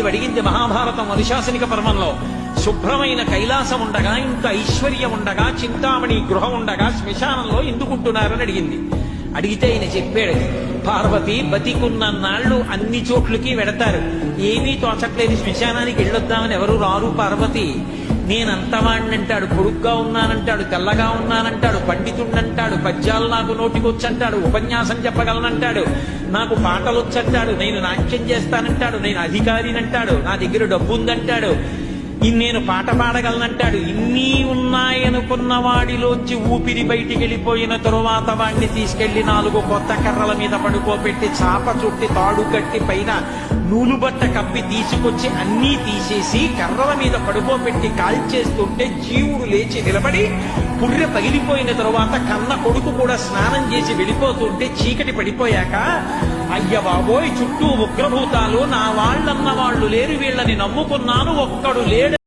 పార్వతీదేవి అడిగింది మహాభారతం అనుశాసనిక పర్వంలో. శుభ్రమైన కైలాసం ఉండగా, ఇంత ఐశ్వర్యం ఉండగా, చింతామణి గృహం ఉండగా శ్మశానంలో ఎందుకుంటున్నారని అడిగింది. అడిగితే ఆయన చెప్పాడు, పార్వతి బతికున్న నాళ్లు అన్ని చోట్లకి వెడతారు, ఏమీ తోచట్లేదు, శ్మశానానికి వెళ్ళొద్దామని ఎవరు రారు పార్వతి. నేనంతవాణ్ణంటాడు, పొడుగ్గా ఉన్నానంటాడు, తెల్లగా ఉన్నానంటాడు, పండితుణ్ణంటాడు, పద్యాలు నాకు నోటికొచ్చంటాడు, ఉపన్యాసం చెప్పగలనంటాడు, నాకు పాటలొచ్చంటాడు, నేను నాట్యం చేస్తానంటాడు, నేను అధికారినంటాడు, నా దగ్గర డబ్బు ఉందంటాడు, నేను పాట పాడగలనంటాడు. ఇన్ని ఉన్నాయనుకున్న వాడిలోంచి ఊపిరి బయటికి వెళ్ళిపోయిన తరువాత వాడిని తీసుకెళ్లి 4 కొత్త కర్రల మీద పడుకోబెట్టి చాప చుట్టి తాడు కట్టి పైన నూలుబట్ట కప్పి తీసుకొచ్చి అన్నీ తీసేసి కర్రల మీద పడుకోబెట్టి కాల్చేస్తుంటే జీవుడు లేచి నిలబడి పుర్రె పగిలిపోయిన తరువాత కన్న కొడుకు కూడా స్నానం చేసి వెళ్ళిపోతుంటే చీకటి పడిపోయాక, అయ్య బాబోయ్ చుట్టూ ఉగ్రభూతాలు, నా వాళ్ళన్న వాళ్ళు లేరు, వీళ్ళని నమ్ముకున్నాను, ఒక్కడు లేడు.